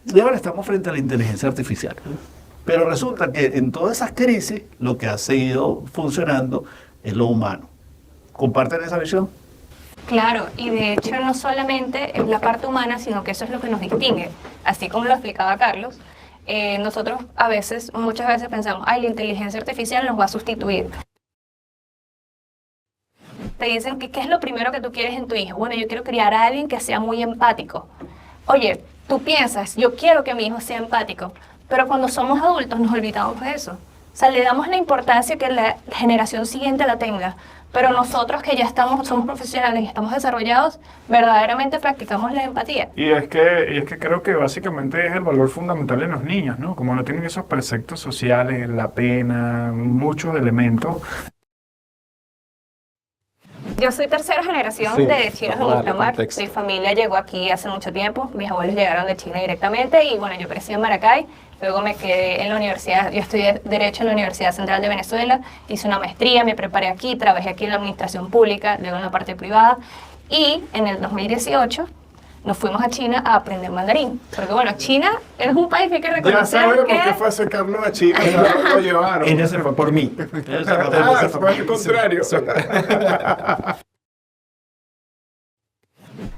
Y ahora estamos frente a la inteligencia artificial. Pero resulta que en todas esas crisis lo que ha seguido funcionando es lo humano. ¿Comparten esa visión? Claro, y de hecho no solamente es la parte humana, sino que eso es lo que nos distingue. Así como lo explicaba Carlos, nosotros muchas veces pensamos, ay, la inteligencia artificial nos va a sustituir. Te dicen que qué es lo primero que tú quieres en tu hijo. Bueno, yo quiero criar a alguien que sea muy empático. Oye, tú piensas, yo quiero que mi hijo sea empático, pero cuando somos adultos nos olvidamos de eso. O sea, le damos la importancia que la generación siguiente la tenga, pero nosotros que ya somos profesionales y estamos desarrollados, verdaderamente practicamos la empatía. Y es que creo que básicamente es el valor fundamental en los niños, ¿no? Como no tienen esos preceptos sociales, la pena, muchos elementos. Yo soy tercera generación de chinos en ultramar. Mi familia llegó aquí hace mucho tiempo. Mis abuelos llegaron de China directamente y bueno, yo crecí en Maracay. Luego me quedé en la universidad. Yo estudié Derecho en la Universidad Central de Venezuela. Hice una maestría, me preparé aquí, trabajé aquí en la administración pública, luego en la parte privada. Y en el 2018 nos fuimos a China a aprender mandarín. Porque bueno, China es un país que hay que reconocer. Ya sabes por qué fue a sacarnos a China, ya lo llevaron. Ella se fue por mí. Fue al contrario.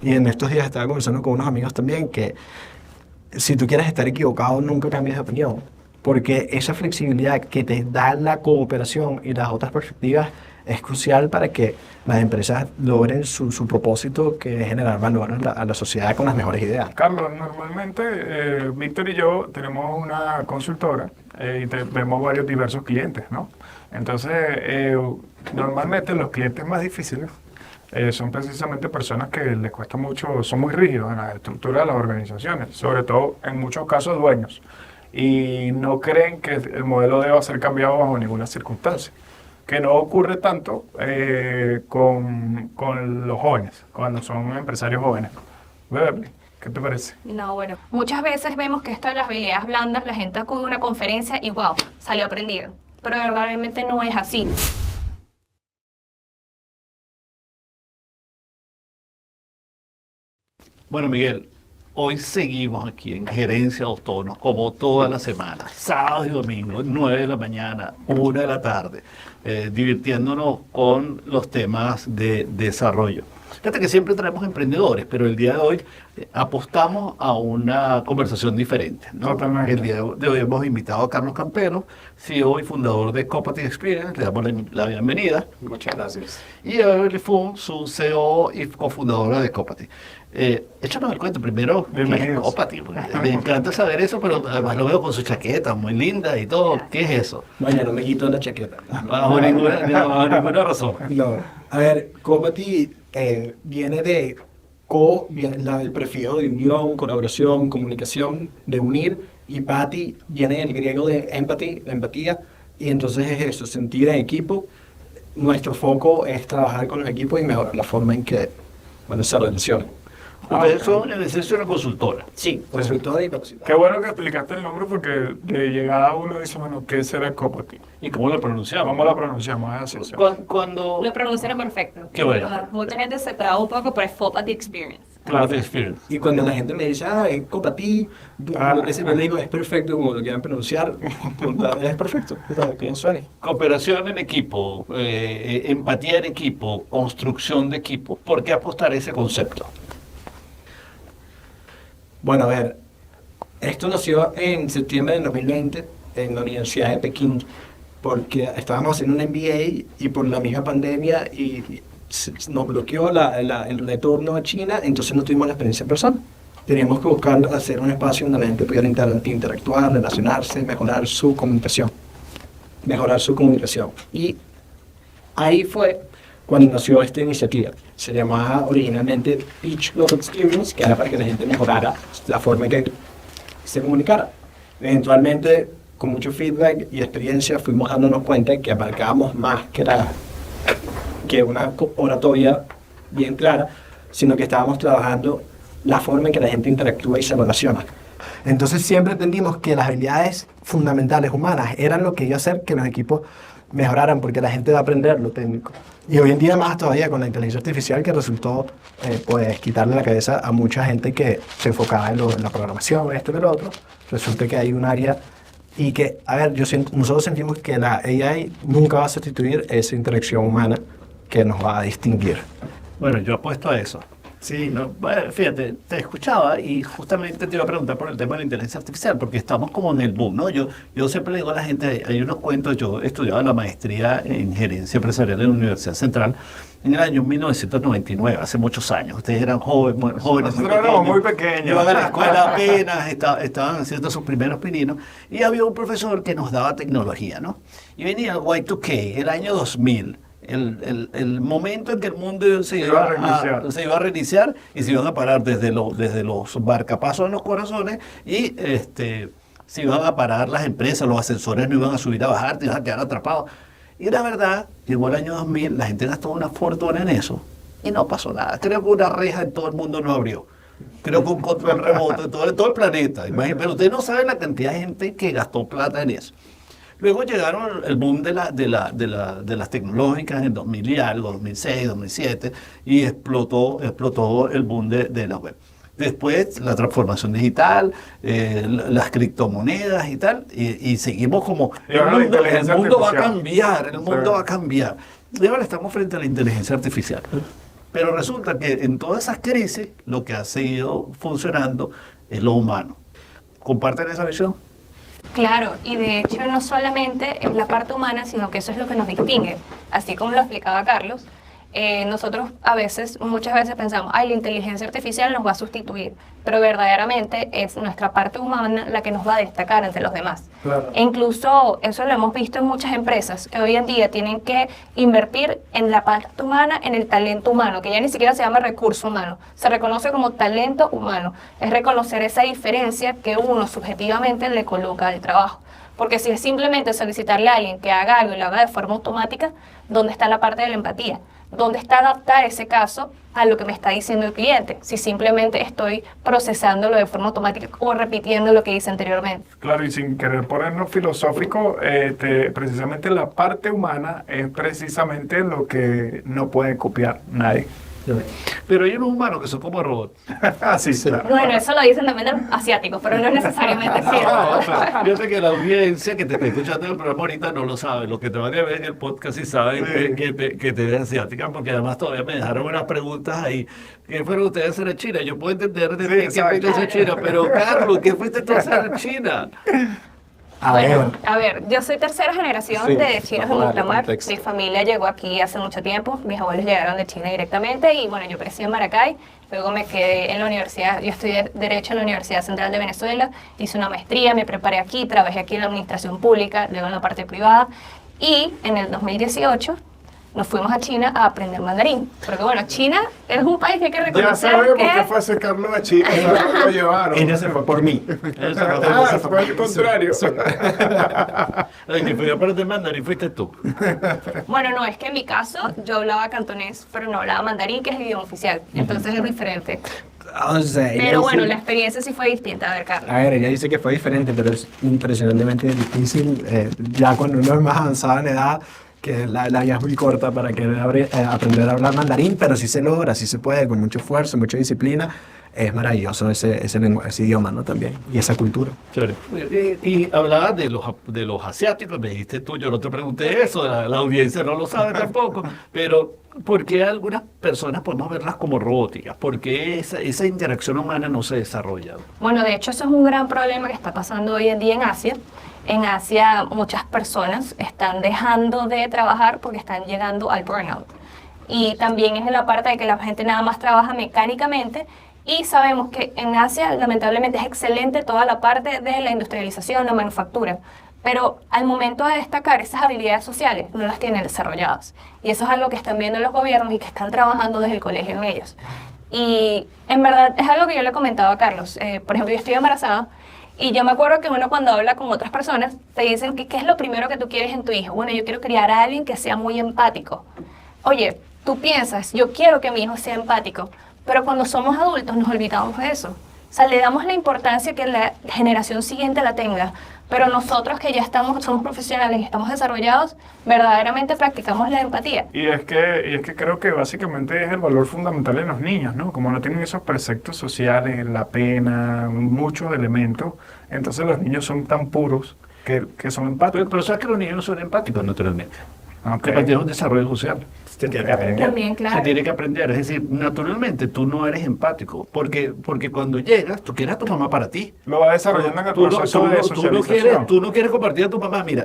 Y en estos días estaba conversando con unos amigos también que si tú quieres estar equivocado, nunca cambies de opinión. Porque esa flexibilidad que te da la cooperación y las otras perspectivas es crucial para que las empresas logren su propósito, que es generar valor a la sociedad con las mejores ideas. Carlos, normalmente Víctor y yo tenemos una consultora y vemos varios diversos clientes, ¿no? Entonces, normalmente los clientes más difíciles son precisamente personas que les cuesta mucho, son muy rígidos en la estructura de las organizaciones, sobre todo en muchos casos dueños, y no creen que el modelo deba ser cambiado bajo ninguna circunstancia, que no ocurre tanto con los jóvenes, cuando son empresarios jóvenes. Beverly, ¿qué te parece? No, bueno, muchas veces vemos que esto de las habilidades blandas, la gente acude a una conferencia y wow, salió aprendido, pero verdaderamente no es así. Bueno, Miguel, hoy seguimos aquí en Gerencia Autónoma, como toda la semana, sábado y domingo, 9 de la mañana, 1 de la tarde, divirtiéndonos con los temas de desarrollo. Fíjate que siempre traemos emprendedores, pero el día de hoy apostamos a una conversación diferente, ¿no? Totalmente. El día de hoy hemos invitado a Carlos Campero, CEO y fundador de Copati Experience, le damos la bienvenida. Muchas gracias. Y a Beverly Fung, su CEO y cofundadora de Copati. Échanos el cuento primero, ¿qué es Bienvenidos. Copati? Me encanta saber eso, pero además lo veo con su chaqueta, muy linda y todo. ¿Qué es eso? Vaya, no me quito la chaqueta. Bajo ninguna razón. No. A ver, Copati viene de el prefijo de unión, colaboración, comunicación, de unir, y Pati viene del griego de empathy, la empatía, y entonces es eso, sentir en equipo. Nuestro foco es trabajar con los equipos y mejorar la forma en que se relacionan. Ustedes son en esencia una consultora. Sí, consultora y capacidad. Qué bueno que explicaste el nombre porque de llegada uno dice, bueno, ¿qué será Copati? ¿Y cómo lo pronunciamos? ¿Cómo la pronunciamos? Es así. Cuando... Lo pronunciaron perfecto. Qué bueno. Mucha gente se traba un poco, pero es Copati Experience. Copati Experience. Y cuando la gente me dice, es Copati, le digo, es perfecto, como lo quieran pronunciar, es perfecto, como suene. Cooperación en equipo, empatía en equipo, construcción de equipo. ¿Por qué apostar a ese concepto? Bueno, a ver, esto nació en septiembre de 2020 en la Universidad de Pekín, porque estábamos haciendo un MBA y por la misma pandemia nos bloqueó el retorno a China, entonces no tuvimos la experiencia en persona. Teníamos que buscar hacer un espacio donde la gente pudiera interactuar, relacionarse, mejorar su comunicación. Y ahí fue cuando nació esta iniciativa. Se llamaba originalmente Pitch Global Experience, que era para que la gente mejorara la forma en que se comunicara. Eventualmente, con mucho feedback y experiencia, fuimos dándonos cuenta de que abarcábamos más que una oratoria bien clara, sino que estábamos trabajando la forma en que la gente interactúa y se relaciona. Entonces siempre entendimos que las habilidades fundamentales humanas eran lo que iba a hacer que los equipos mejoraran, porque la gente va a aprender lo técnico. Y hoy en día más todavía con la inteligencia artificial, que resultó pues quitarle la cabeza a mucha gente que se enfocaba en la programación, esto y lo otro. Resulta que hay un área y que, a ver, nosotros sentimos que la AI nunca va a sustituir esa interacción humana que nos va a distinguir. Bueno, yo apuesto a eso. Sí, no, bueno, fíjate, te escuchaba y justamente te iba a preguntar por el tema de la inteligencia artificial, porque estamos como en el boom, ¿no? Yo siempre le digo a la gente, hay unos cuentos, yo estudiaba la maestría en gerencia empresarial en la Universidad Central en el año 1999, hace muchos años. Ustedes eran jóvenes. Nosotros éramos muy pequeños. Iban a la escuela apenas, estaban haciendo sus primeros pininos, y había un profesor que nos daba tecnología, ¿no? Y venía el Y2K, el año 2000. El momento en que el mundo se iba a reiniciar y se iban a parar desde los marcapasos en los corazones y se iban a parar las empresas, los ascensores no iban a subir a bajar, te iban a quedar atrapados. Y la verdad, llegó el año 2000, la gente gastó una fortuna en eso y no pasó nada. Creo que una reja en todo el mundo no abrió. Creo que un control remoto en todo el planeta. Imagínate, pero ustedes no saben la cantidad de gente que gastó plata en eso. Luego llegaron el boom de las tecnológicas en 2000 y algo, 2006, 2007, y explotó el boom de la web. Después la transformación digital, las criptomonedas y tal, y seguimos como, el mundo va a cambiar, va a cambiar. Y ahora estamos frente a la inteligencia artificial. Pero resulta que en todas esas crisis lo que ha seguido funcionando es lo humano. ¿Comparten esa visión? Claro, y de hecho no solamente es la parte humana, sino que eso es lo que nos distingue. Así como lo explicaba Carlos, nosotros muchas veces pensamos, ay, la inteligencia artificial nos va a sustituir, pero verdaderamente es nuestra parte humana la que nos va a destacar entre los demás. Claro. E incluso eso lo hemos visto en muchas empresas, que hoy en día tienen que invertir en la parte humana, en el talento humano, que ya ni siquiera se llama recurso humano, se reconoce como talento humano. Es reconocer esa diferencia que uno subjetivamente le coloca al trabajo. Porque si es simplemente solicitarle a alguien que haga algo y lo haga de forma automática, ¿dónde está la parte de la empatía? ¿Dónde está adaptar ese caso a lo que me está diciendo el cliente? Si simplemente estoy procesándolo de forma automática o repitiendo lo que hice anteriormente. Claro, y sin querer ponernos filosófico, precisamente la parte humana es precisamente lo que no puede copiar nadie. Pero hay unos humanos que son como robots. Sí, claro. Bueno, eso lo dicen también de los asiáticos, pero no es necesariamente cierto. Yo sé que la audiencia que te está escuchando en el programa ahorita no lo sabe. Los que te van a ver en el podcast sí saben que te ves asiática, porque además todavía me dejaron unas preguntas ahí. ¿Qué fueron ustedes a hacer en China? Yo puedo entender de qué fuiste a hacer China, pero Carlos, ¿qué fuiste tú a hacer en China? Bueno, a ver, yo soy tercera generación de chinos en ultramar. contexto. Mi familia llegó aquí hace mucho tiempo. Mis abuelos llegaron de China directamente y bueno, yo crecí en Maracay. Luego me quedé en la universidad. Yo estudié Derecho en la Universidad Central de Venezuela. Hice una maestría, me preparé aquí, trabajé aquí en la administración pública, luego en la parte privada. Y en el 2018 nos fuimos a China a aprender mandarín. Porque bueno, China es un país que hay que Ya reconocer sabemos que... qué fue ese Carlos a China, lo llevaron. Ella se fue por mí. Fue el contrario. El que fue a aprender mandarín fuiste tú. Bueno, no, es que en mi caso yo hablaba cantonés, pero no hablaba mandarín, que es el idioma oficial. Entonces es diferente. O sea, ella Pero bueno, dice- la experiencia sí fue distinta. A ver, Carlos. A ver, ella dice que fue diferente, pero es impresionantemente difícil. Ya cuando uno es más avanzado en edad, que la vida es muy corta para querer aprender a hablar mandarín, pero sí se logra, sí se puede, con mucho esfuerzo, mucha disciplina. Es maravilloso ese idioma, ¿no? También, y esa cultura. Chévere. Y hablabas de los asiáticos, me dijiste tú, yo no te pregunté eso, la audiencia no lo sabe tampoco, pero ¿por qué algunas personas podemos verlas como robóticas? ¿Por qué esa interacción humana no se desarrolla? Bueno, de hecho eso es un gran problema que está pasando hoy en día en Asia. En Asia muchas personas están dejando de trabajar porque están llegando al burnout. Y también es en la parte de que la gente nada más trabaja mecánicamente. Y sabemos que en Asia lamentablemente es excelente toda la parte de la industrialización, la manufactura. Pero al momento de destacar esas habilidades sociales no las tienen desarrolladas. Y eso es algo que están viendo los gobiernos y que están trabajando desde el colegio en ellos. Y en verdad es algo que yo le comentaba a Carlos. Por ejemplo, yo estoy embarazada y yo me acuerdo que uno cuando habla con otras personas te dicen que qué es lo primero que tú quieres en tu hijo. Bueno, yo quiero criar a alguien que sea muy empático. Oye, tú piensas, yo quiero que mi hijo sea empático, pero cuando somos adultos nos olvidamos de eso. O sea, le damos la importancia que la generación siguiente la tenga, pero nosotros que ya somos profesionales y estamos desarrollados, verdaderamente practicamos la empatía. Y es que creo que básicamente es el valor fundamental en los niños, ¿no? Como no tienen esos preceptos sociales, la pena, muchos elementos, entonces los niños son tan puros que son empáticos. Pero sabes que los niños no son empáticos naturalmente. Ok. La empatía es un desarrollo social. Se tiene que aprender. También, claro. Se tiene que aprender, es decir, naturalmente tú no eres empático, porque cuando llegas, tú quieres a tu mamá para ti. Lo va desarrollando en el Tú no- proceso tú de no- socialización. tú no quieres compartir a tu mamá, mira,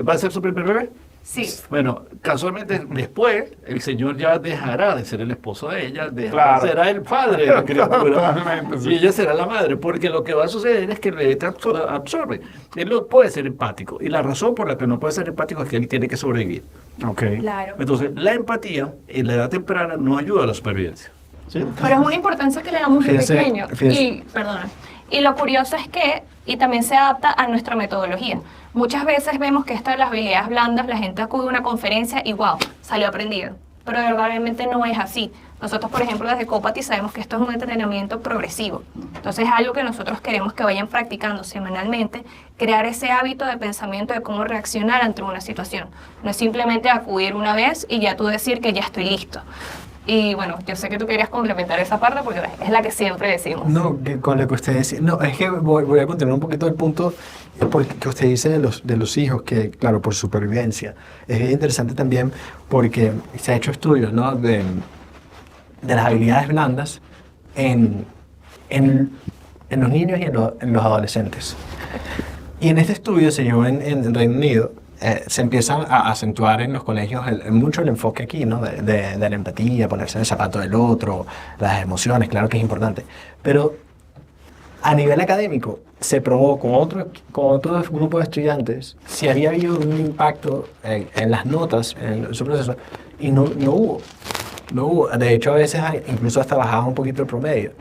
¿va a ser su primer bebé? Sí. Bueno, casualmente después el señor ya dejará de ser el esposo de ella, Claro. será el padre de la criatura Totalmente, sí. y ella será la madre, porque lo que va a suceder es que el bebé te absorbe. Él no puede ser empático y la razón por la que no puede ser empático es que él tiene que sobrevivir. Ok. Claro. Entonces, la empatía en la edad temprana no ayuda a la supervivencia. ¿Sí? Pero es una importancia que le damos de Fíjese, pequeño. fíjese. Y, perdona. Y lo curioso es que, y también se adapta a nuestra metodología. Muchas veces vemos que esto de las habilidades blandas, la gente acude a una conferencia y wow, salió aprendido. Pero verdaderamente no es así. Nosotros, por ejemplo, desde Copati sabemos que esto es un entrenamiento progresivo. Entonces, es algo que nosotros queremos que vayan practicando semanalmente, crear ese hábito de pensamiento de cómo reaccionar ante una situación. No es simplemente acudir una vez y ya tú decir que ya estoy listo. Y bueno, yo sé que tú querías complementar esa parte porque es la que siempre decimos. No, con lo que usted decía, no, es que voy a continuar un poquito el punto que usted dice de los hijos, que claro, por supervivencia. Es bien interesante también porque se ha hecho estudios, ¿no? de las habilidades blandas en los niños y en los adolescentes. Y en este estudio se llevó en Reino Unido. Se empieza a acentuar en los colegios mucho el enfoque aquí, ¿no? de la empatía, ponerse en el zapato del otro, las emociones, claro que es importante. Pero a nivel académico se probó con otro grupo de estudiantes si había habido un impacto en las notas, en su proceso, y no hubo. No hubo. De hecho, a veces incluso hasta bajaba un poquito el promedio.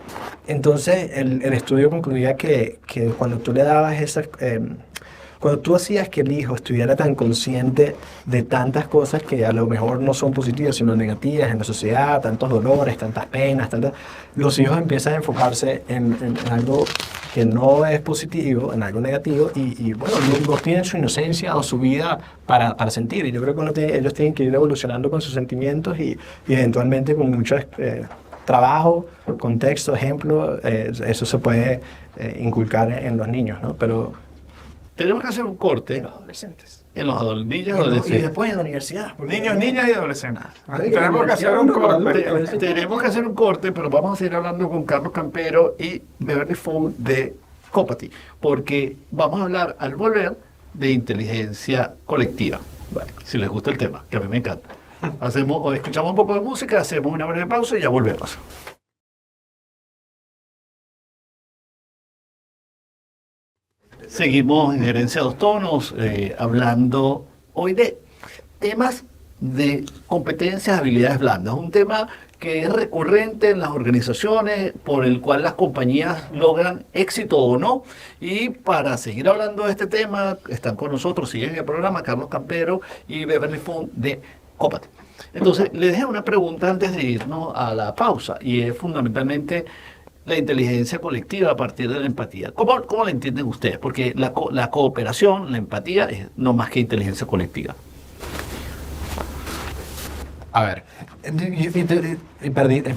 Entonces, el estudio concluía que cuando tú le dabas esas... cuando tú hacías que el hijo estuviera tan consciente de tantas cosas que a lo mejor no son positivas, sino negativas en la sociedad, tantos dolores, tantas penas, los hijos empiezan a enfocarse en algo que no es positivo, en algo negativo, y bueno, no tienen su inocencia o su vida para sentir. Y yo creo que ellos tienen que ir evolucionando con sus sentimientos y eventualmente con mucho trabajo, contexto, ejemplo, eso se puede inculcar en los niños, ¿no? Pero Tenemos que hacer un corte en los adolescentes. En los adolescentes. y después en la universidad. Niños, niñas y adolescentes. Sí, Tenemos que hacer un corte. Tenemos que hacer un corte, pero vamos a seguir hablando con Carlos Campero y Beverly Fong de Copati, porque vamos a hablar al volver de inteligencia colectiva. Bueno, si les gusta el tema, que a mí me encanta. Escuchamos un poco de música, hacemos una breve pausa y ya volvemos. Seguimos en Gerencia Dos Tonos, hablando hoy de temas de competencias, habilidades blandas. Un tema que es recurrente en las organizaciones, por el cual las compañías logran éxito o no. Y para seguir hablando de este tema, están con nosotros, siguen el programa, Carlos Campero y Beverly Fong de Copati. Entonces, les dejé una pregunta antes de irnos a la pausa, y es fundamentalmente la inteligencia colectiva a partir de la empatía. ¿Cómo la entienden ustedes? Porque la cooperación, la empatía, es no más que inteligencia colectiva. A ver,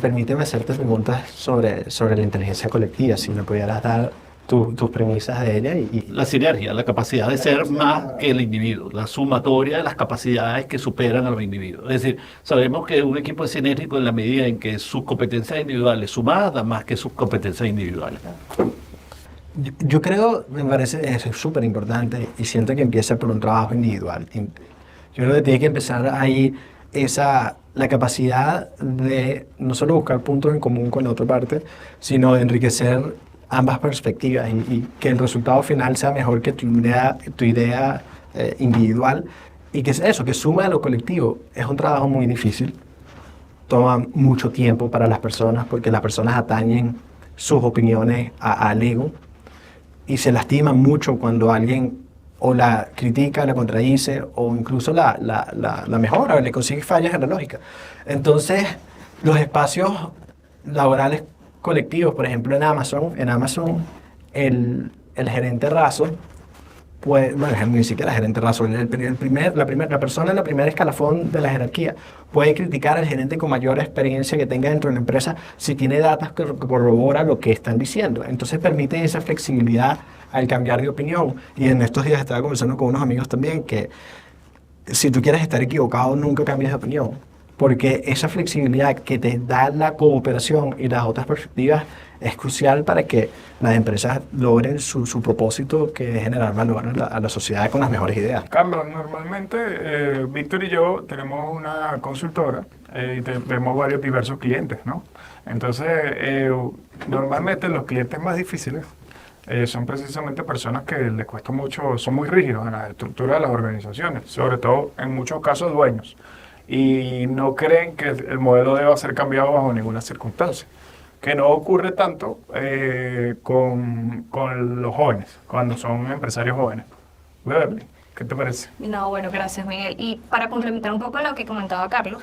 permíteme hacerte preguntas sobre la inteligencia colectiva, si me pudieras dar tus premisas de ella La sinergia, la capacidad de ser más que el individuo, la sumatoria de las capacidades que superan a los individuos. Es decir, sabemos que un equipo es sinérgico en la medida en que sus competencias individuales sumadas dan más que sus competencias individuales. Yo creo, me parece eso es súper importante y siento que empieza por un trabajo individual. Yo creo que tiene que empezar ahí la capacidad de no solo buscar puntos en común con la otra parte, sino de enriquecer ambas perspectivas y que el resultado final sea mejor que tu idea individual, y que es eso, que suma a lo colectivo. Es un trabajo muy difícil, toma mucho tiempo para las personas porque las personas atañen sus opiniones al ego y se lastiman mucho cuando alguien o la critica, la contradice o incluso la mejora, le consigue fallas en la lógica. Entonces, los espacios laborales colectivos. Por ejemplo, en Amazon, el gerente raso, pues, bueno, ni siquiera el gerente raso, la persona en la primera escalafón de la jerarquía puede criticar al gerente con mayor experiencia que tenga dentro de la empresa si tiene datos que corroboran lo que están diciendo. Entonces permite esa flexibilidad al cambiar de opinión. Y en estos días estaba conversando con unos amigos también que si tú quieres estar equivocado, nunca cambies de opinión. Porque esa flexibilidad que te da la cooperación y las otras perspectivas es crucial para que las empresas logren su propósito, que es generar valor a la sociedad con las mejores ideas. Carlos, normalmente Víctor y yo tenemos una consultora y vemos varios diversos clientes, ¿no? Entonces, normalmente los clientes más difíciles son precisamente personas que les cuesta mucho, son muy rígidos en la estructura de las organizaciones, sobre todo en muchos casos dueños, y no creen que el modelo deba ser cambiado bajo ninguna circunstancia, que no ocurre tanto con los jóvenes, cuando son empresarios jóvenes. Beverly, ¿qué te parece? No, bueno, gracias, Miguel. Y para complementar un poco lo que comentaba Carlos,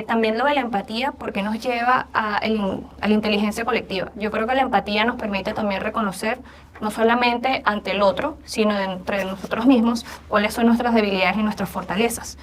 también lo de la empatía, porque nos lleva a la inteligencia colectiva. Yo creo que la empatía nos permite también reconocer, no solamente ante el otro, sino entre nosotros mismos, cuáles son nuestras debilidades y nuestras fortalezas.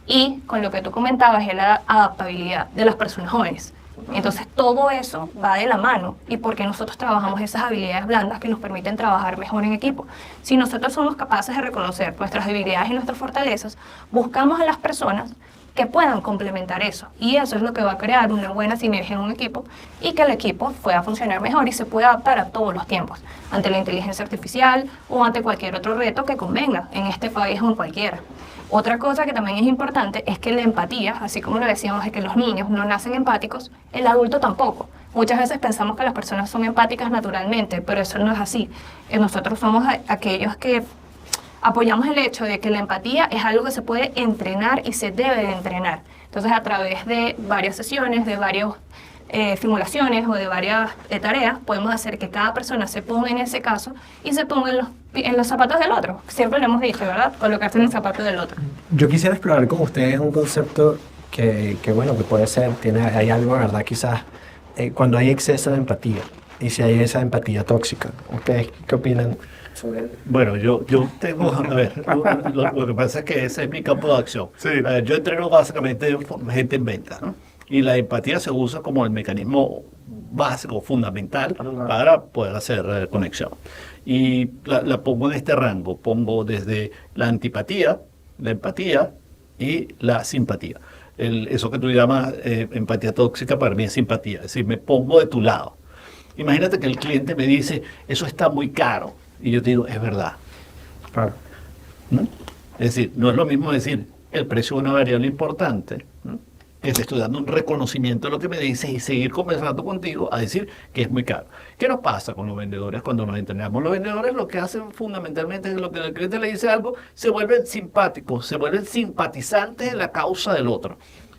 Y con lo que tú comentabas es la adaptabilidad de las personas jóvenes. Entonces todo eso va de la mano, y porque nosotros trabajamos esas habilidades blandas que nos permiten trabajar mejor en equipo. Si nosotros somos capaces de reconocer nuestras debilidades y nuestras fortalezas, buscamos a las personas que puedan complementar eso, y eso es lo que va a crear una buena sinergia en un equipo y que el equipo pueda funcionar mejor y se pueda adaptar a todos los tiempos, ante la inteligencia artificial o ante cualquier otro reto que convenga en este país o en cualquiera. Otra cosa que también es importante es que la empatía, así como lo decíamos de que los niños no nacen empáticos, el adulto tampoco. Muchas veces pensamos que las personas son empáticas naturalmente, pero eso no es así. Nosotros somos aquellos que apoyamos el hecho de que la empatía es algo que se puede entrenar y se debe de entrenar. Entonces, a través de varias sesiones, de varias simulaciones o de varias tareas, podemos hacer que cada persona se ponga en ese caso y se ponga en los zapatos del otro. Siempre lo hemos dicho, ¿verdad? Colocarse en el zapato del otro. Yo quisiera explorar con ustedes un concepto que bueno, que puede ser, hay algo, ¿verdad? Quizás cuando hay exceso de empatía y si hay esa empatía tóxica. ¿Ustedes qué opinan sobre eso? Bueno, yo tengo, a ver, lo que pasa es que ese es mi campo de acción. Sí. Yo entreno básicamente gente en venta, ¿no? Y la empatía se usa como el mecanismo básico, fundamental, para poder hacer conexión. Y la pongo en este rango, pongo desde la antipatía, la empatía y la simpatía. Eso que tú llamas empatía tóxica, para mí es simpatía, es decir, me pongo de tu lado. Imagínate que el cliente me dice, eso está muy caro, y yo te digo, es verdad. Claro. ¿No? Es decir, no es lo mismo decir, el precio es una variable importante, ¿no? Que te estoy dando un reconocimiento de lo que me dices y seguir conversando contigo a decir que es muy caro. ¿Qué nos pasa con los vendedores cuando nos entrenamos? Los vendedores lo que hacen fundamentalmente es lo que el cliente le dice algo, se vuelven simpáticos, se vuelven simpatizantes de la causa del otro.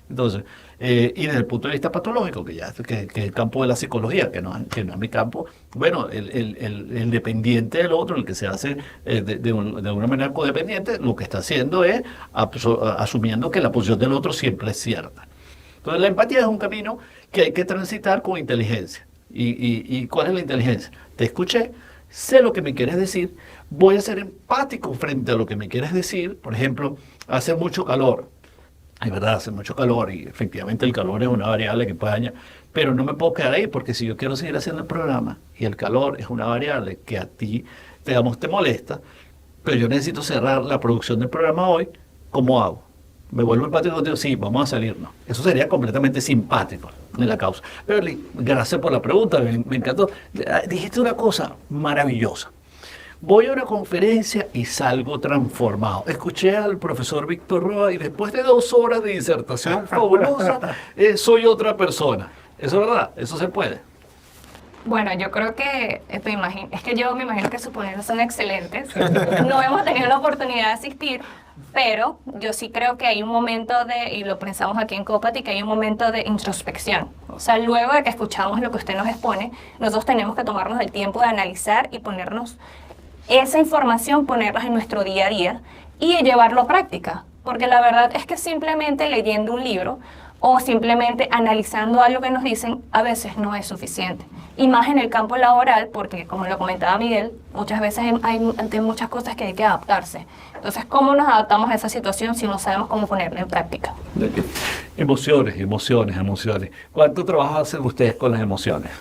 Entonces, y desde el punto de vista patológico, que es el campo de la psicología, que no es mi campo, bueno, el dependiente del otro, el que se hace de una manera codependiente, lo que está haciendo es asumiendo que la posición del otro siempre es cierta. Entonces, la empatía es un camino que hay que transitar con inteligencia. ¿Y cuál es la inteligencia? Te escuché, sé lo que me quieres decir, voy a ser empático frente a lo que me quieres decir. Por ejemplo, hace mucho calor. Es verdad, hace mucho calor y efectivamente el calor es una variable que puede dañar, pero no me puedo quedar ahí porque si yo quiero seguir haciendo el programa y el calor es una variable que a ti, digamos, te molesta, pero yo necesito cerrar la producción del programa hoy, ¿cómo hago? ¿Me vuelvo empático contigo? Sí, vamos a salirnos. Eso sería completamente simpático en la causa. Pero gracias por la pregunta, me encantó. Dijiste una cosa maravillosa. Voy a una conferencia y salgo transformado. Escuché al profesor Víctor Roa y después de 2 horas de disertación fabulosa, soy otra persona. ¿Eso es verdad? ¿Eso se puede? Bueno, yo creo que, es que yo me imagino que sus ponencias son excelentes. No hemos tenido la oportunidad de asistir, pero yo sí creo que hay un momento y lo pensamos aquí en Copati, que hay un momento de introspección. O sea, luego de que escuchamos lo que usted nos expone, nosotros tenemos que tomarnos el tiempo de analizar y ponernos esa información, ponerlas en nuestro día a día y llevarlo a práctica. Porque la verdad es que simplemente leyendo un libro o simplemente analizando algo que nos dicen, a veces no es suficiente. y más en el campo laboral, porque como lo comentaba Miguel, muchas veces hay muchas cosas que hay que adaptarse. Entonces, ¿cómo nos adaptamos a esa situación si no sabemos cómo ponerla en práctica? Emociones, emociones, emociones. ¿Cuánto trabajo hacen ustedes con las emociones?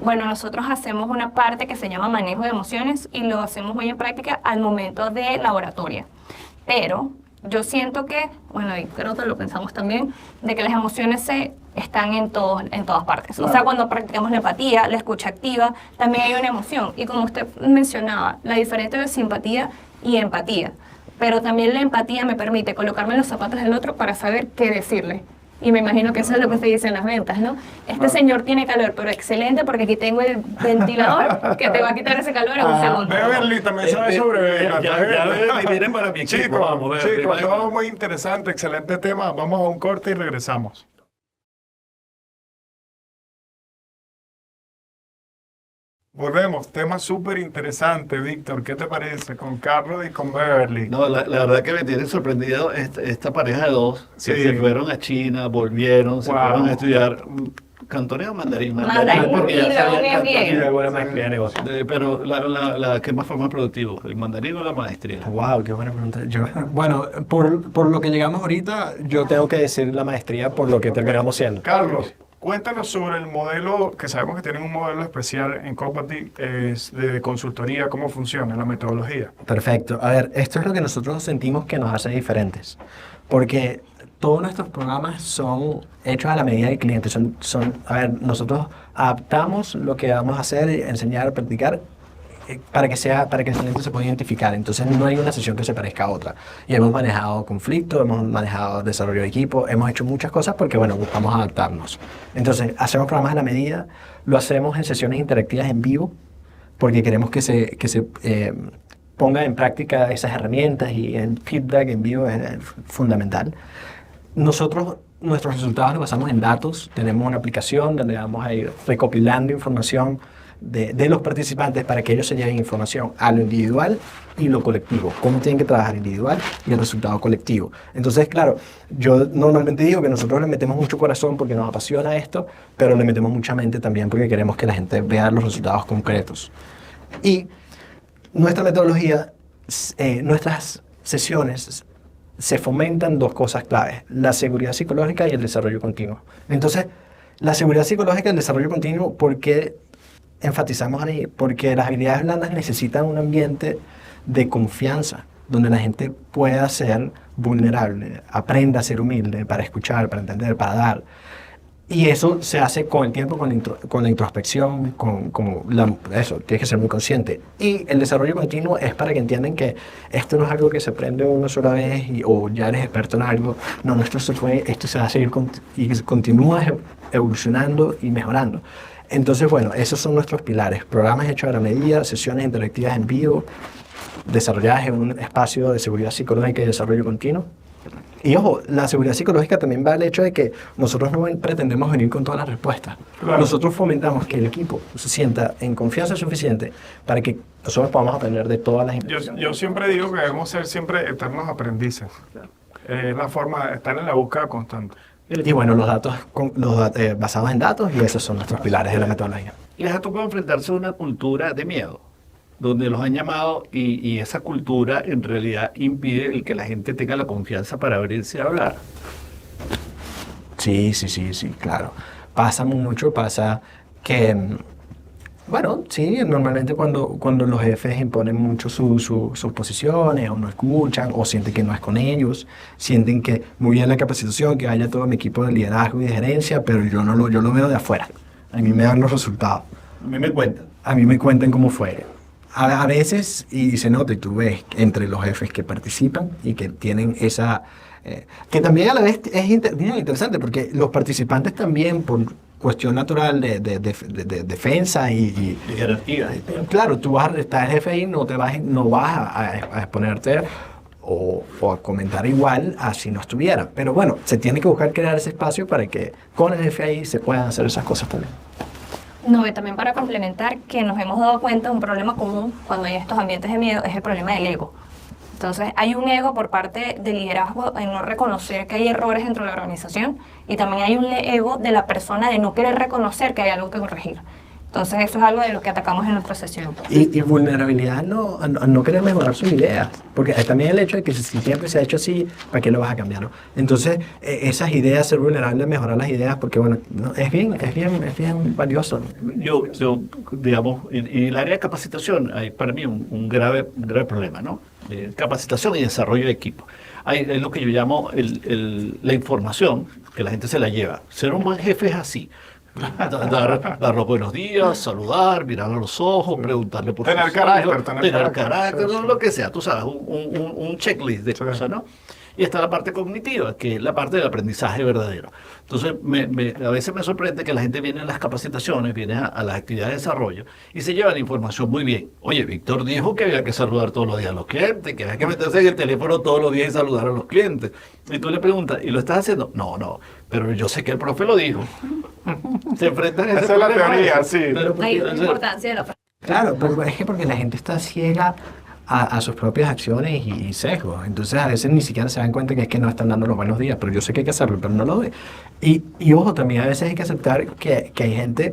Bueno, nosotros hacemos una parte que se llama manejo de emociones y lo hacemos muy en práctica al momento de laboratoria. Pero yo siento que, bueno, y creo que lo pensamos también, de que las emociones están en todas partes. Claro. O sea, cuando practicamos la empatía, la escucha activa, también hay una emoción. Y como usted mencionaba, la diferencia de simpatía y empatía. Pero también la empatía me permite colocarme en los zapatos del otro para saber qué decirle. Y me imagino que eso es lo que se dice en las ventas, ¿no? Este señor tiene calor, pero excelente porque aquí tengo el ventilador que te va a quitar ese calor en un segundo. Beverly también sabe sobre ventas. Ya vienen para mi equipo. Chicos, vamos, todo muy interesante, excelente tema. Vamos a un corte y regresamos. Volvemos, tema súper interesante, Víctor. ¿Qué te parece con Carlos y con Beverly? No, la verdad que me tiene sorprendido esta pareja de dos que Sí. se fueron a China, volvieron, se fueron a estudiar cantonés o mandarín. Mandarín, porque y ya luego sabían bien. cantonés. Y luego la maestría de negocio. Pero ¿qué más fue más productivo? ¿El mandarín o la maestría? Wow, qué buena pregunta. Bueno, por lo que llegamos ahorita, yo tengo que decir la maestría por lo que terminamos siendo. Carlos, cuéntanos sobre el modelo, que sabemos que tienen un modelo especial en Copati, de consultoría, cómo funciona la metodología. Perfecto. A ver, esto es lo que nosotros sentimos que nos hace diferentes. Porque todos nuestros programas son hechos a la medida del cliente. A ver, nosotros adaptamos lo que vamos a hacer, enseñar, practicar, para que el cliente se pueda identificar. Entonces no hay una sesión que se parezca a otra. Y hemos manejado conflictos, hemos manejado desarrollo de equipo, hemos hecho muchas cosas porque, bueno, buscamos adaptarnos. Entonces, hacemos programas a la medida, lo hacemos en sesiones interactivas en vivo, porque queremos que se ponga en práctica esas herramientas y el feedback en vivo es fundamental. Nuestros resultados los basamos en datos. Tenemos una aplicación donde vamos a ir recopilando información de los participantes para que ellos se lleven información a lo individual y lo colectivo, cómo tienen que trabajar individual y el resultado colectivo. Entonces, claro, yo normalmente digo que nosotros le metemos mucho corazón porque nos apasiona esto, pero le metemos mucha mente también porque queremos que la gente vea los resultados concretos. Y nuestra metodología, nuestras sesiones, se fomentan dos cosas claves: la seguridad psicológica y el desarrollo continuo. Entonces, la seguridad psicológica y el desarrollo continuo, ¿por qué enfatizamos ahí? Porque las habilidades blandas necesitan un ambiente de confianza, donde la gente pueda ser vulnerable, aprenda a ser humilde para escuchar, para entender, para dar. Y eso se hace con el tiempo, con la introspección, eso, tienes que ser muy consciente. Y el desarrollo continuo es para que entiendan que esto no es algo que se aprende una sola vez o ya eres experto en algo. No, esto se va a seguir y continúa evolucionando y mejorando. Entonces, bueno, esos son nuestros pilares: programas hechos a la medida, sesiones interactivas en vivo, desarrolladas en un espacio de seguridad psicológica y desarrollo continuo. Y ojo, la seguridad psicológica también va al hecho de que nosotros no pretendemos venir con todas las respuestas. Claro. Nosotros fomentamos que el equipo se sienta en confianza suficiente para que nosotros podamos aprender de todas las informaciones. Yo siempre digo que debemos ser siempre eternos aprendices. Es la forma de estar en la búsqueda constante. Y bueno, los datos basados en datos, y esos son nuestros pilares de la metodología. Les ha tocado enfrentarse a una cultura de miedo, donde los han llamado y esa cultura en realidad impide el que la gente tenga la confianza para abrirse a hablar. Sí, claro. Pasa que, bueno, sí, normalmente cuando los jefes imponen mucho sus posiciones, o no escuchan, o sienten que no es con ellos, sienten que muy bien la capacitación, que haya todo mi equipo de liderazgo y de gerencia, pero yo lo veo de afuera. A mí me dan los resultados. A mí me cuentan. A mí me cuentan cómo fue. A veces, y se nota, y tú ves entre los jefes que participan y que tienen esa... que también a la vez es interesante, porque los participantes también, por cuestión natural de defensa y jerarquía. Claro, tú vas a estar jefe ahí, no vas a exponerte o a comentar igual a si no estuviera. Pero bueno, se tiene que buscar crear ese espacio para que con el jefe ahí se puedan hacer esas cosas también. No, y también para complementar, que nos hemos dado cuenta, un problema común cuando hay estos ambientes de miedo es el problema del ego. Entonces, hay un ego por parte del liderazgo en no reconocer que hay errores dentro de la organización, y también hay un ego de la persona de no querer reconocer que hay algo que corregir. Entonces eso es algo de lo que atacamos en nuestra sesión. Y vulnerabilidad no querer mejorar sus ideas, porque también el hecho de que si siempre se ha hecho así, ¿para qué lo vas a cambiar? ¿No? Entonces, esas ideas, ser vulnerable, mejorar las ideas, porque bueno, no, es bien valioso. Yo digamos, en el área de capacitación hay para mí un grave problema, ¿no? Capacitación y desarrollo de equipo. Hay lo que yo llamo la información, que la gente se la lleva. Ser un buen jefe es así. Dar los buenos días, saludar, mirar a los ojos, preguntarle por tener sus carácter, hijos, tener carácter, sí. lo que sea, tú sabes, un checklist de cosas, ¿no? Y está la parte cognitiva, que es la parte del aprendizaje verdadero. Entonces, a veces me sorprende que la gente viene a las capacitaciones, viene a las actividades de desarrollo y se lleva la información muy bien. Oye, Víctor dijo que había que saludar todos los días a los clientes, que había que meterse en el teléfono todos los días y saludar a los clientes. Y tú le preguntas, ¿y lo estás haciendo? No, pero yo sé que el profe lo dijo. Se enfrentan a ese Esa es la problema. teoría, sí. Pero Hay una importancia de la Claro, pero es que porque la gente está ciega a sus propias acciones y sesgos. Entonces a veces ni siquiera se dan cuenta que es que no están dando los buenos días, pero yo sé que hay que hacerlo, pero no lo doy. Y ojo, también a veces hay que aceptar que hay gente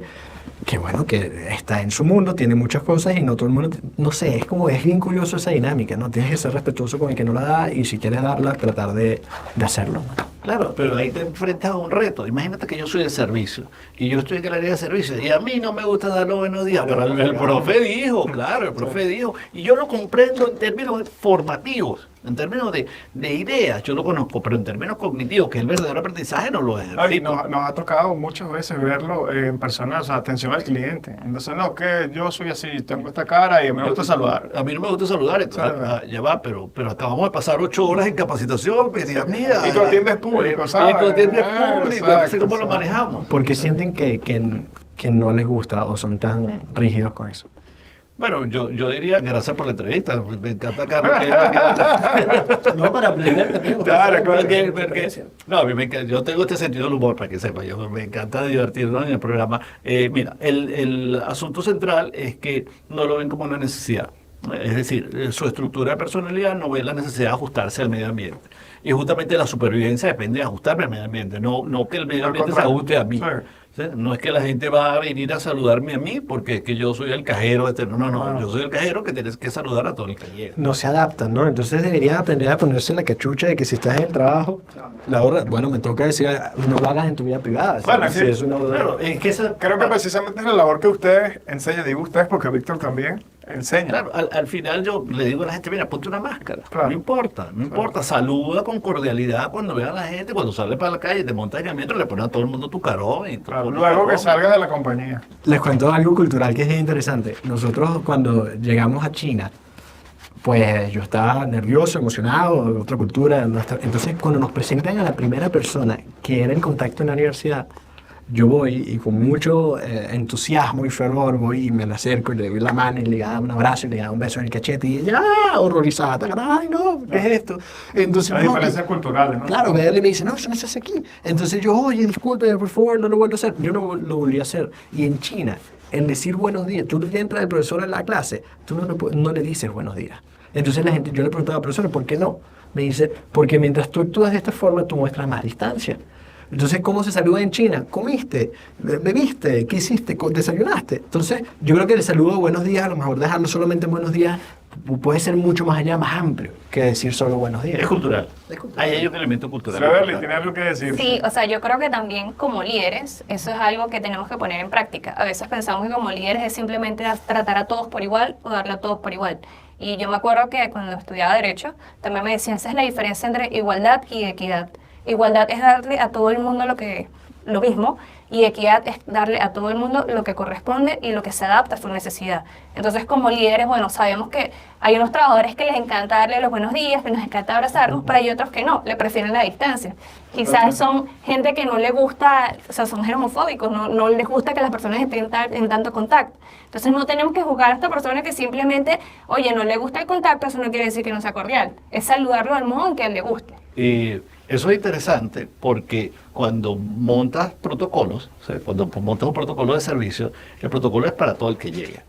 que bueno, que está en su mundo, tiene muchas cosas y no todo el mundo, no sé, es bien curioso esa dinámica, ¿no? Tienes que ser respetuoso con el que no la da y si quieres darla, tratar de hacerlo, ¿no? Claro, pero ahí te enfrentas a un reto. Imagínate que yo soy de servicio y yo estoy en el área de servicio y a mí no me gusta dar los buenos días, pero el profe dijo, claro, el profe dijo, y yo lo comprendo en términos formativos, en términos de ideas, yo lo conozco, pero en términos cognitivos, que es el verdadero aprendizaje, no lo es. Y nos ha tocado muchas veces verlo en personas, o sea, atención al cliente. Entonces, no, que yo soy así, tengo esta cara y me gusta saludar. A mí no me gusta saludar, entonces, ya va, pero acabamos de pasar 8 horas en capacitación, querida mía. Y tú atiendes público, ¿sabes? Y tú atiendes público, Exacto, así como lo sí. manejamos. Porque sienten que no les gusta o son tan rígidos con eso. Bueno, yo diría gracias por la entrevista. Me encanta, Carlos. No, para aprender. Claro, Porque, no, a mí yo tengo este sentido del humor, para que sepa. Me encanta divertirnos en el programa. Mira, el asunto central es que no lo ven como una necesidad. Es decir, su estructura de personalidad no ve la necesidad de ajustarse al medio ambiente. Y justamente la supervivencia depende de ajustarme al medio ambiente, no que el medio ambiente se ajuste a mí. Sí. ¿Sí? No es que la gente va a venir a saludarme a mí porque es que yo soy el cajero. No, yo soy el cajero que tienes que saludar a todo el que llega. No se adaptan, ¿no? Entonces deberían aprender a ponerse la cachucha de que si estás en el trabajo, la hora, bueno, me toca decir, no lo hagas en tu vida privada. Bueno, ¿sabes? sí. Si es una Claro, es que Creo que precisamente es la labor que ustedes enseñan, digo ustedes porque Víctor también enseña. Claro, al final yo le digo a la gente, mira, ponte una máscara. Claro. No importa. Saluda con cordialidad cuando veas a la gente, cuando sales para la calle, te montas en el metro, le pones a todo el mundo tu carón. Y Claro, luego que salgas de la compañía. Les cuento algo cultural que es bien interesante. Nosotros cuando llegamos a China, pues yo estaba nervioso, emocionado, de otra cultura. Entonces cuando nos presentan a la primera persona que era en contacto en la universidad, yo voy y con mucho entusiasmo y fervor voy y me la acerco y le doy la mano y le da un abrazo y le da un beso en el cachete y ella, horrorizada, ay no, ¿qué es esto? Entonces, Las no, diferencias culturales, ¿no? Claro, me dice, no, eso no se hace aquí. Entonces yo, oye, disculpe, por favor, no lo vuelvo a hacer. Yo no lo volví a hacer. Y en China, en decir buenos días, tú le entras al profesor en la clase, tú no le dices buenos días. Entonces la gente, yo le preguntaba, profesor, ¿por qué no? Me dice, porque mientras tú actúas de esta forma, tú muestras más distancia. Entonces, ¿cómo se saluda en China? ¿Comiste? ¿Bebiste? ¿Qué hiciste? ¿Desayunaste? Entonces, yo creo que el saludo buenos días, a lo mejor dejarlo solamente en buenos días, puede ser mucho más allá, más amplio que decir solo buenos días. Es cultural. Ahí hay un elemento cultural. Beverly, ¿tiene algo que decir? Sí, o sea, yo creo que también como líderes, eso es algo que tenemos que poner en práctica. A veces pensamos que como líderes es simplemente tratar a todos por igual o darle a todos por igual. Y yo me acuerdo que cuando estudiaba Derecho, también me decían, esa es la diferencia entre igualdad y equidad. Igualdad es darle a todo el mundo lo mismo, y equidad es darle a todo el mundo lo que corresponde y lo que se adapta a su necesidad. Entonces, como líderes, bueno, sabemos que hay unos trabajadores que les encanta darle los buenos días, que nos encanta abrazarnos, pero hay otros que no, le prefieren la distancia. Quizás son gente que no le gusta, o sea, son germofóbicos, no les gusta que las personas estén en tanto contacto. Entonces, no tenemos que juzgar a esta persona que simplemente, oye, no le gusta el contacto, eso no quiere decir que no sea cordial. Es saludarlo al modo en que a él le guste. Eso es interesante porque cuando montas protocolos, o sea, cuando montas un protocolo de servicio, el protocolo es para todo el que llegue.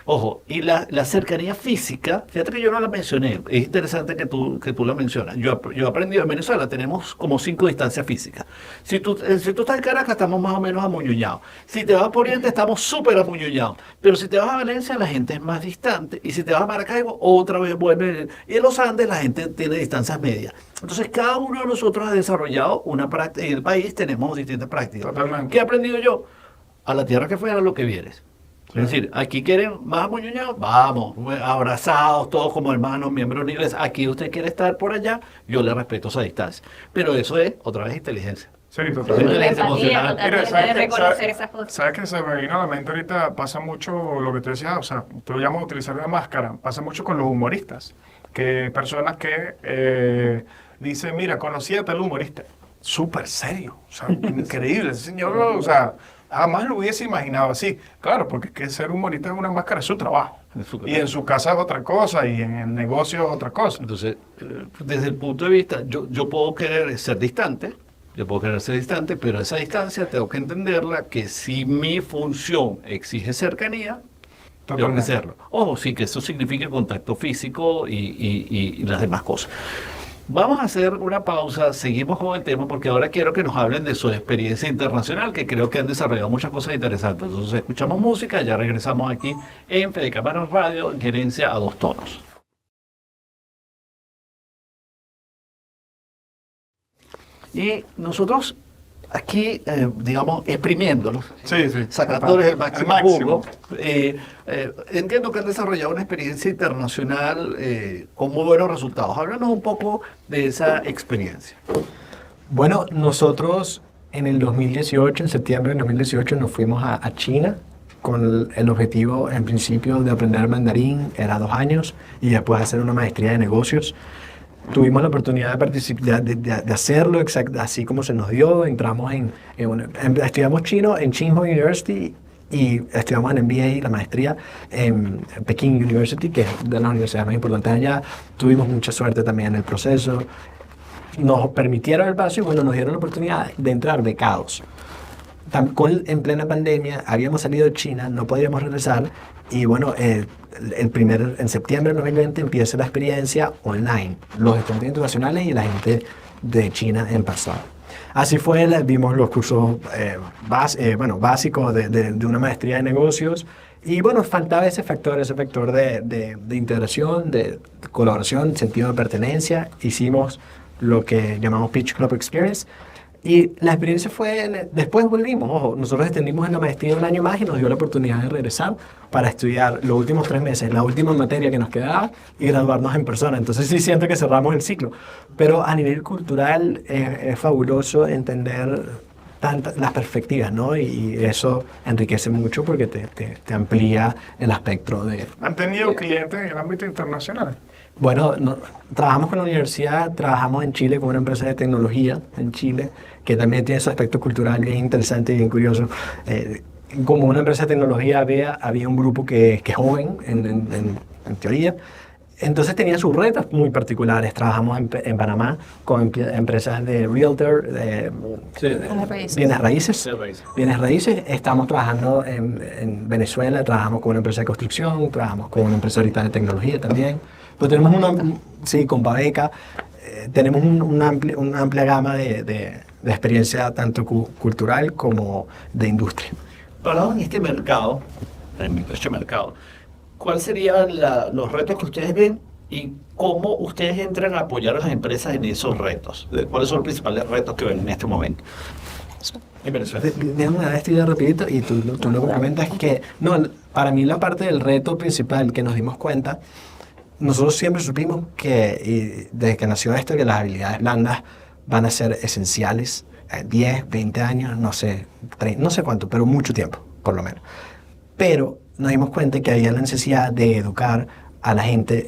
Ojo, y la cercanía física, fíjate que yo no la mencioné, es interesante que tú la mencionas. Yo he aprendido en Venezuela, tenemos como 5 distancias físicas. Si tú estás en Caracas, estamos más o menos amuñuñados. Si te vas por Oriente, estamos súper amuñuñados. Pero si te vas a Valencia, la gente es más distante. Y si te vas a Maracaibo, otra vez vuelve. Y en los Andes, la gente tiene distancias medias. Entonces, cada uno de nosotros ha desarrollado una práctica. En el país tenemos distintas prácticas. Totalmente. ¿Qué he aprendido yo? A la tierra que fuera lo que vienes. Es decir, aquí quieren más amuñoñados, vamos, abrazados, todos como hermanos, miembros de la iglesia. Aquí usted quiere estar por allá, yo le respeto esa distancia. Pero eso es, otra vez, inteligencia. Sí, La totalmente. empatía emocional. totalmente de reconocer esas cosas. ¿Sabes que se me vino a la mente ahorita? Pasa mucho lo que tú decías, o sea, tú llamas a utilizar la máscara, pasa mucho con los humoristas, que personas que dicen, mira, conocí a tal humorista, súper serio, o sea, increíble, ese señor, o sea, jamás lo hubiese imaginado así. Claro, porque es que ser humorista es una máscara, es su trabajo. Y en su casa es otra cosa, y en el negocio es otra cosa. Entonces, desde el punto de vista, yo puedo querer ser distante, pero esa distancia tengo que entenderla que si mi función exige cercanía, tengo que Totalmente. hacerlo. Ojo, sí que eso significa contacto físico y las demás cosas. Vamos a hacer una pausa, seguimos con el tema porque ahora quiero que nos hablen de su experiencia internacional, que creo que han desarrollado muchas cosas interesantes. Entonces escuchamos música, ya regresamos aquí en Fede Cámaras Radio, en Gerencia a 2 Tonos. Y nosotros aquí, digamos, exprimiéndolos, Sí, sí. sacándoles el Al máximo máximo. jugo. Entiendo que han desarrollado una experiencia internacional con muy buenos resultados. Háblanos un poco de esa experiencia. Bueno, nosotros en el 2018, en septiembre del 2018, nos fuimos a China con el objetivo, en principio, de aprender mandarín, era 2 años, y después hacer una maestría de negocios. Tuvimos la oportunidad de participar, de hacerlo así como se nos dio. Entramos estudiamos chino en Tsinghua University y estudiamos en MBA, la maestría, en Peking University, que es de las universidades más importantes allá. Tuvimos mucha suerte también en el proceso. Nos permitieron el paso y bueno, nos dieron la oportunidad de entrar becados. En plena pandemia habíamos salido de China, no podíamos regresar y bueno, en septiembre de 2020 empieza la experiencia online, los estudiantes internacionales y la gente de China en persona. Así fue, vimos los cursos básicos de una maestría de negocios y bueno, faltaba ese factor de integración, de colaboración, sentido de pertenencia. Hicimos lo que llamamos Pitch Club Experience. Y la experiencia fue, después volvimos, ojo, nosotros extendimos en la maestría 1 año más y nos dio la oportunidad de regresar para estudiar los últimos 3 meses, la última materia que nos quedaba y graduarnos en persona. Entonces sí siento que cerramos el ciclo. Pero a nivel cultural es fabuloso entender las perspectivas, ¿no? Y eso enriquece mucho porque te amplía el aspecto de... ¿Han tenido clientes en el ámbito internacional? Bueno, trabajamos con la universidad, trabajamos en Chile con una empresa de tecnología en Chile, que también tiene su aspecto cultural bien interesante y bien curioso. Como una empresa de tecnología había un grupo que es joven, en teoría, entonces tenía sus retos muy particulares. Trabajamos en Panamá con empresas de realtor, de bienes raíces. Bienes raíces. Estamos trabajando en Venezuela, trabajamos con una empresa de construcción, trabajamos con una empresa ahorita de tecnología también. Pero tenemos con Babeca, tenemos una amplia gama de experiencia tanto cultural como de industria. Hablando en este mercado, ¿cuáles serían los retos que ustedes ven y cómo ustedes entran a apoyar a las empresas en esos retos? ¿Cuáles son los principales retos que ven en este momento? En Venezuela. Déjame dar esto ya rapidito y tú lo comentas que, para mí la parte del reto principal que nos dimos cuenta, nosotros siempre supimos que, desde que nació esto, que las habilidades blandas van a ser esenciales, 10, 20 años, no sé cuánto, pero mucho tiempo, por lo menos. Pero nos dimos cuenta que había la necesidad de educar a la gente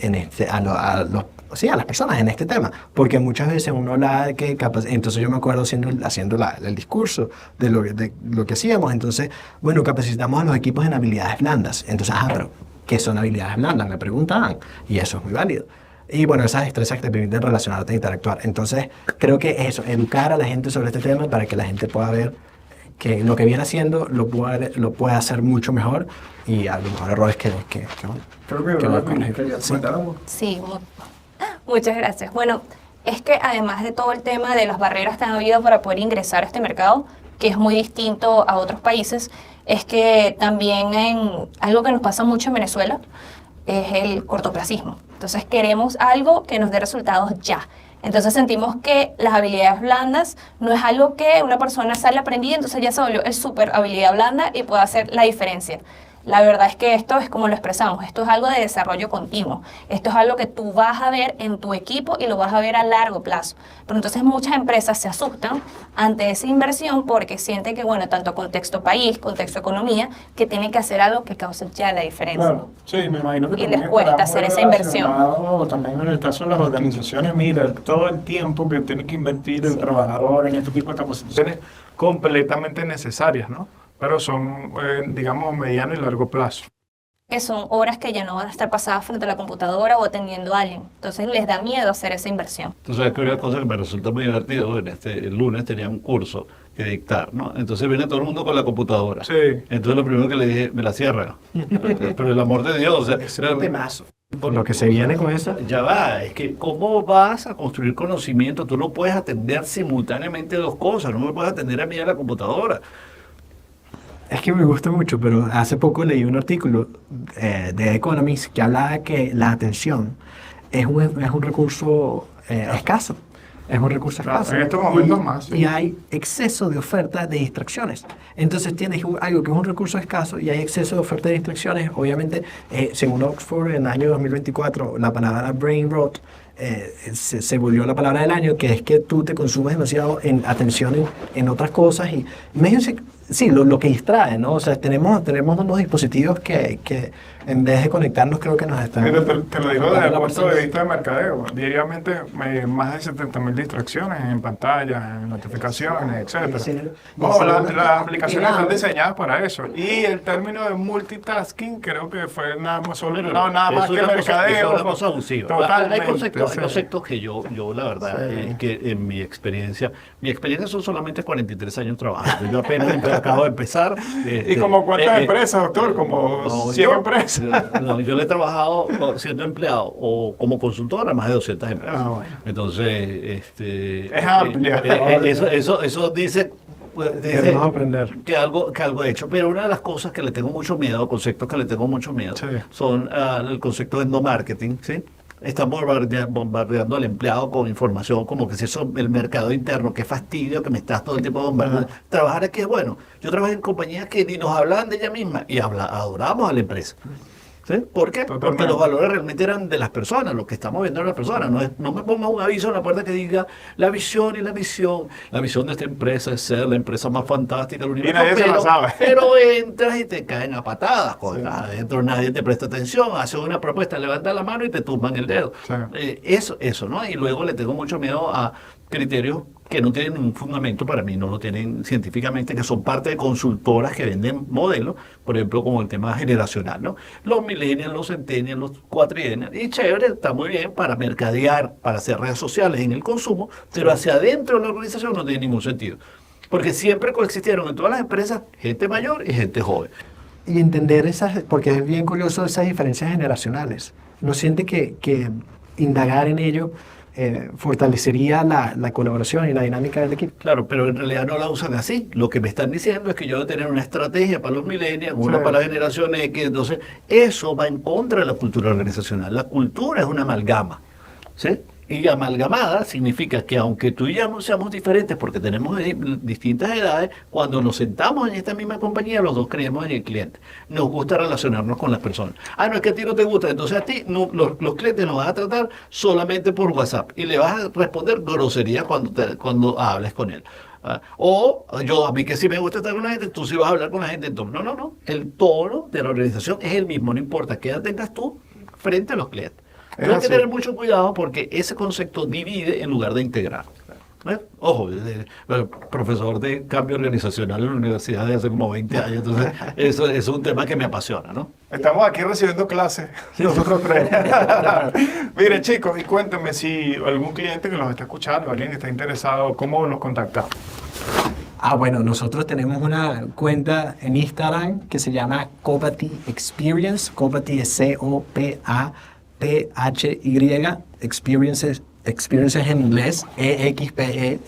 a las personas en este tema, porque muchas veces uno habla de que entonces yo me acuerdo haciendo el discurso de lo que hacíamos, entonces, bueno, capacitamos a los equipos en habilidades blandas, entonces, pero ¿qué son habilidades blandas? Me preguntaban, y eso es muy válido. Y bueno, esas destrezas que te permiten relacionarte e interactuar. Entonces, creo que eso, educar a la gente sobre este tema para que la gente pueda ver que lo que viene haciendo lo puede hacer mucho mejor y a lo mejor errores Creo que va a lo corregir. Sí. Sí, muchas gracias. Bueno, es que además de todo el tema de las barreras que han habido para poder ingresar a este mercado, que es muy distinto a otros países, es que también algo que nos pasa mucho en Venezuela es el cortoplacismo. Entonces queremos algo que nos dé resultados ya. Entonces sentimos que las habilidades blandas no es algo que una persona sale aprendiendo, entonces ya se volvió el súper habilidad blanda y puede hacer la diferencia. La verdad es que esto es como lo expresamos, esto es algo de desarrollo continuo, esto es algo que tú vas a ver en tu equipo y lo vas a ver a largo plazo. Pero entonces muchas empresas se asustan ante esa inversión porque sienten que, bueno, tanto contexto país, contexto economía, que tienen que hacer algo que cause ya la diferencia. Claro, sí, me imagino que Y también les cuesta estará hacer muy esa inversión. relacionado también en el caso de las organizaciones, mira, todo el tiempo que tiene que invertir el trabajador en este tipo de capacitaciones completamente necesarias, ¿no? Pero son, digamos, mediano y largo plazo. Que son horas que ya no van a estar pasadas frente a la computadora o atendiendo a alguien. Entonces les da miedo hacer esa inversión. Entonces, que una cosa que me resulta muy divertido, el lunes tenía un curso que dictar, ¿no? Entonces viene todo el mundo con la computadora. Sí. Entonces lo primero que le dije, me la cierran. Pero el amor de Dios, o sea, Es un temazo. Por lo que se viene con eso. ya va, es que ¿cómo vas a construir conocimiento? Tú no puedes atender simultáneamente dos cosas, no me puedes atender a mí a la computadora. Es que me gusta mucho, pero hace poco leí un artículo de Economist que hablaba de que la atención es un recurso escaso. Es un recurso Claro, escaso. en estos momentos más, sí. Y hay exceso de oferta de distracciones. Entonces tienes algo que es un recurso escaso y hay exceso de oferta de distracciones. Obviamente, según Oxford, en el año 2024, la palabra brain rot se volvió la palabra del año, que es que tú te consumes demasiado en atención en otras cosas y imagínense, sí, lo que distrae, ¿no? O sea, tenemos unos dispositivos que en vez de conectarnos creo que nos están... Mira, te lo digo desde el la punto persona. de vista de mercadeo. Diariamente más de 70.000 distracciones en pantalla, en notificaciones, etc. Sí, Las aplicaciones están diseñadas para eso. Y el término de multitasking creo que fue nada más, nada más Es que una mercadeo. es una cosa abusiva. Totalmente. Hay conceptos que yo la verdad, Sí. que en mi experiencia son solamente 43 años trabajando. Yo apenas acabo de empezar. ¿Y como cuántas empresas, doctor? Como No, 100 empresas. No, yo le he trabajado siendo empleado o como consultor a más de 200 empresas. Ah, bueno. Entonces, Es amplia. eso dice, pues, Queremos aprender. que algo he hecho. Pero una de las cosas que le tengo mucho miedo, conceptos que le tengo mucho miedo, Sí. son el concepto de endomarketing, ¿sí? Están bombardeando al empleado con información como que si eso el mercado interno, qué fastidio que me estás todo el tiempo bombardeando. Trabajar aquí es bueno. Yo trabajé en compañías que ni nos hablaban de ella misma y adoramos a la empresa. ¿Sí? ¿Por qué? Totalmente. Porque los valores realmente eran de las personas, lo que estamos viendo en las personas. No me ponga un aviso en la puerta que diga la visión y la misión. La visión de esta empresa es ser la empresa más fantástica del universo. nadie se la sabe. Pero entras y te caen a patadas. Adentro nadie te presta atención. Haces una propuesta, levantas la mano y te tumban el dedo. Sí. Eso, ¿no? Y luego le tengo mucho miedo a criterios que no tienen un fundamento, para mí no lo tienen científicamente, que son parte de consultoras que venden modelos, por ejemplo, como el tema generacional, ¿no? Los millennials, los centennials, los cuatriennials, y chévere, está muy bien para mercadear, para hacer redes sociales en el consumo, pero hacia adentro de la organización no tiene ningún sentido. Porque siempre coexistieron en todas las empresas gente mayor y gente joven. Y entender porque es bien curioso esas diferencias generacionales. ¿No siente que indagar en ello fortalecería la colaboración y la dinámica del equipo? Claro, pero en realidad no la usan así. Lo que me están diciendo es que yo debo tener una estrategia para los millennials, una Sí. para la generación X. Entonces, eso va en contra de la cultura organizacional. La cultura es una amalgama, ¿sí? Y amalgamada significa que aunque tú y yo seamos diferentes porque tenemos distintas edades, cuando nos sentamos en esta misma compañía, los dos creemos en el cliente. Nos gusta relacionarnos con las personas. No es que a ti no te gusta, entonces a ti los clientes nos van a tratar solamente por WhatsApp y le vas a responder grosería cuando hables con él. O a mí que sí me gusta estar con la gente, tú sí vas a hablar con la gente. Entonces, no. El tono de la organización es el mismo, no importa qué edad tengas tú frente a los clientes. Pero hay que tener mucho cuidado porque ese concepto divide en lugar de integrar. Ojo, profesor de cambio organizacional en la universidad de hace como 20 años, entonces eso es un tema que me apasiona, ¿no? Estamos aquí recibiendo clases, nosotros tres. Miren, chicos, y cuéntenme si algún cliente que nos está escuchando, alguien que está interesado, ¿cómo nos contacta? Bueno, nosotros tenemos una cuenta en Instagram que se llama Copati Experience. Copati es Copathy, Experiences en inglés, EXPERIENCE,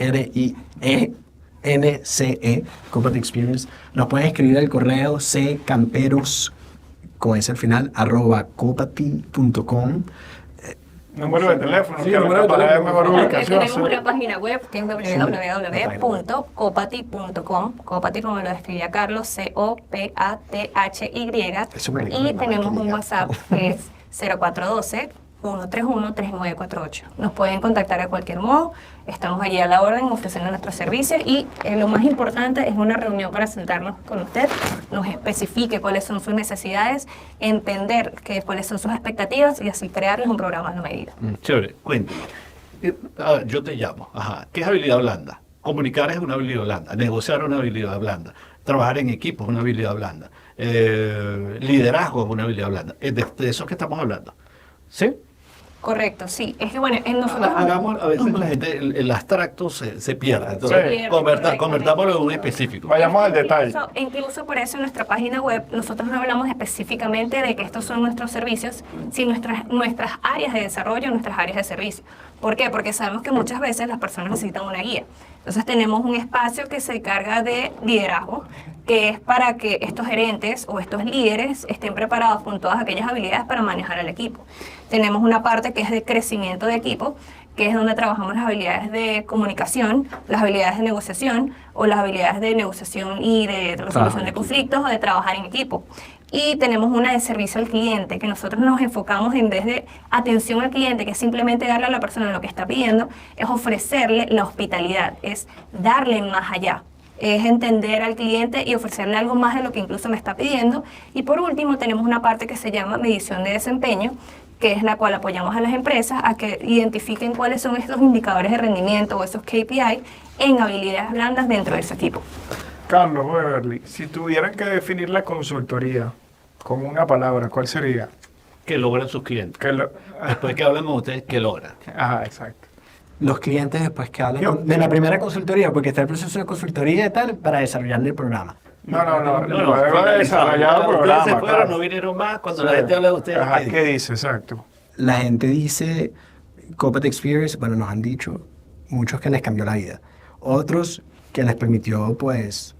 Copati Experience. Nos pueden escribir al correo ccamperos, con ese al final, @copati.com. Número de teléfono, Sí, que número de para teléfono. mejor ubicación. Tenemos una página web que es www.copathy.com, Copathy como lo escribía Carlos, COPATHY, Es súper lindo, y mamá, tenemos que un diga. WhatsApp que es 0412-131-3948. Nos pueden contactar de cualquier modo, estamos allí a la orden ofreciendo nuestros servicios y lo más importante es una reunión para sentarnos con usted, nos especifique cuáles son sus necesidades, entender cuáles son sus expectativas y así crearles un programa a la medida. Chévere, cuéntame. Yo te llamo. Ajá. ¿Qué es habilidad blanda? Comunicar es una habilidad blanda. Negociar es una habilidad blanda. Trabajar en equipo es una habilidad blanda. Liderazgo es una habilidad blanda. Es de eso que estamos hablando. ¿Sí? Correcto, sí. Es que bueno, en nosotros... Hagamos, a veces la gente, el abstracto se pierde. Entonces, Se pierde, convertámoslo en un específico. Vayamos al detalle. Incluso por eso en nuestra página web nosotros no hablamos específicamente de que estos son nuestros servicios, sino nuestras áreas de desarrollo, nuestras áreas de servicio. ¿Por qué? Porque sabemos que muchas veces las personas necesitan una guía. Entonces tenemos un espacio que se encarga de liderazgo, que es para que estos gerentes o estos líderes estén preparados con todas aquellas habilidades para manejar al equipo. Tenemos una parte que es de crecimiento de equipo, que es donde trabajamos las habilidades de comunicación, las habilidades de negociación o las habilidades de negociación y de resolución de conflictos o de trabajar en equipo. Y tenemos una de servicio al cliente, que nosotros nos enfocamos en vez de atención al cliente, que es simplemente darle a la persona lo que está pidiendo, es ofrecerle la hospitalidad, es darle más allá. Es entender al cliente y ofrecerle algo más de lo que incluso me está pidiendo. Y por último tenemos una parte que se llama medición de desempeño, que es la cual apoyamos a las empresas a que identifiquen cuáles son estos indicadores de rendimiento o esos KPI en habilidades blandas dentro de ese equipo. Carlos Beverly, si tuvieran que definir la consultoría con una palabra, ¿cuál sería? Que logran sus clientes. Que Después que hablan con ustedes, que logran. Ajá, exacto. Los clientes después que hablan de la primera consultoría, porque está el proceso de consultoría y tal, para desarrollar el programa. No, luego de desarrollar el Ustedes programa. se fueron, claro. no vinieron más. Cuando Sí. la gente habla de ustedes, Ajá, ¿qué ¿qué dice? Exacto. La gente dice, Copati Experience, bueno, nos han dicho muchos que les cambió la vida. Otros que les permitió, pues,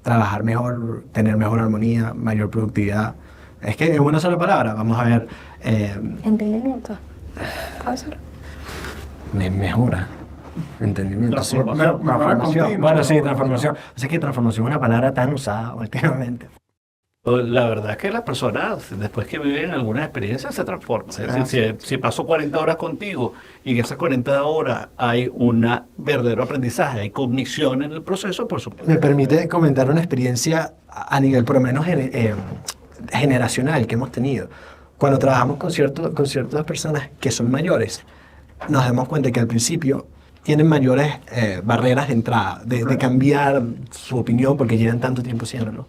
trabajar mejor, tener mejor armonía, mayor productividad. Es que es una sola palabra. Vamos a ver. Entendimiento. Mejora. Entendimiento. Transformación. Transformación. Bueno, sí, transformación. O sea que transformación es una palabra tan usada últimamente. La verdad es que las personas, después que viven algunas experiencias, se transforman. Es decir, si paso 40 horas contigo y en esas 40 horas hay un verdadero aprendizaje, hay cognición en el proceso, por supuesto. Me permite comentar una experiencia a nivel por lo menos generacional que hemos tenido. Cuando trabajamos con ciertas personas que son mayores, nos damos cuenta que al principio tienen mayores barreras de entrada, de cambiar su opinión porque llevan tanto tiempo haciéndolo.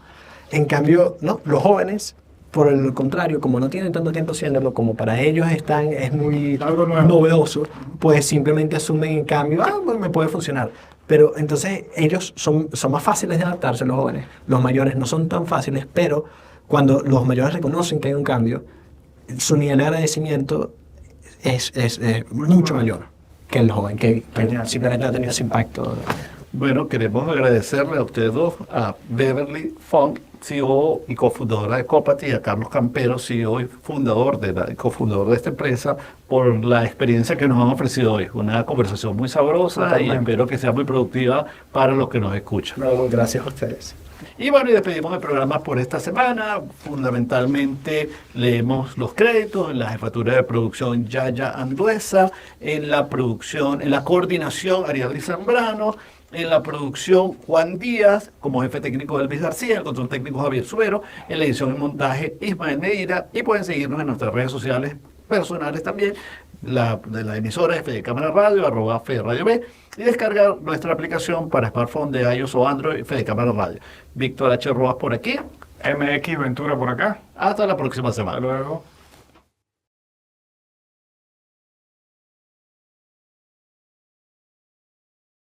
En cambio, no, los jóvenes, por el contrario, como no tienen tanto tiempo haciéndolo, como para ellos es muy Algo nuevo. novedoso, pues simplemente asumen en cambio, pues me puede funcionar. Pero entonces ellos son más fáciles de adaptarse, los jóvenes. Los mayores no son tan fáciles, pero cuando los mayores reconocen que hay un cambio, su nivel de agradecimiento es mucho mayor que el joven, que simplemente ha tenido ese impacto. Bueno, queremos agradecerle a ustedes dos, a Beverly Funk, CEO y cofundadora de Copati, y a Carlos Campero, CEO y cofundador de esta empresa, por la experiencia que nos han ofrecido hoy. Una conversación muy sabrosa Totalmente. y espero que sea muy productiva para los que nos escuchan. No, gracias a ustedes. Y bueno, y despedimos el programa por esta semana. Fundamentalmente leemos los créditos en la jefatura de producción Yaya Anduesa, en la coordinación Ariadne Zambrano, en la producción Juan Díaz, como jefe técnico Elvis García, el control técnico Javier Subero, en la edición y montaje Ismael Neira, y pueden seguirnos en nuestras redes sociales personales también, de la emisora de Fede Cámara Radio, @FedeRadio B, y descargar nuestra aplicación para smartphone de iOS o Android, Fede Cámara Radio. Víctor H. Rojas por aquí. MX Ventura por acá. Hasta la próxima Hasta semana. luego.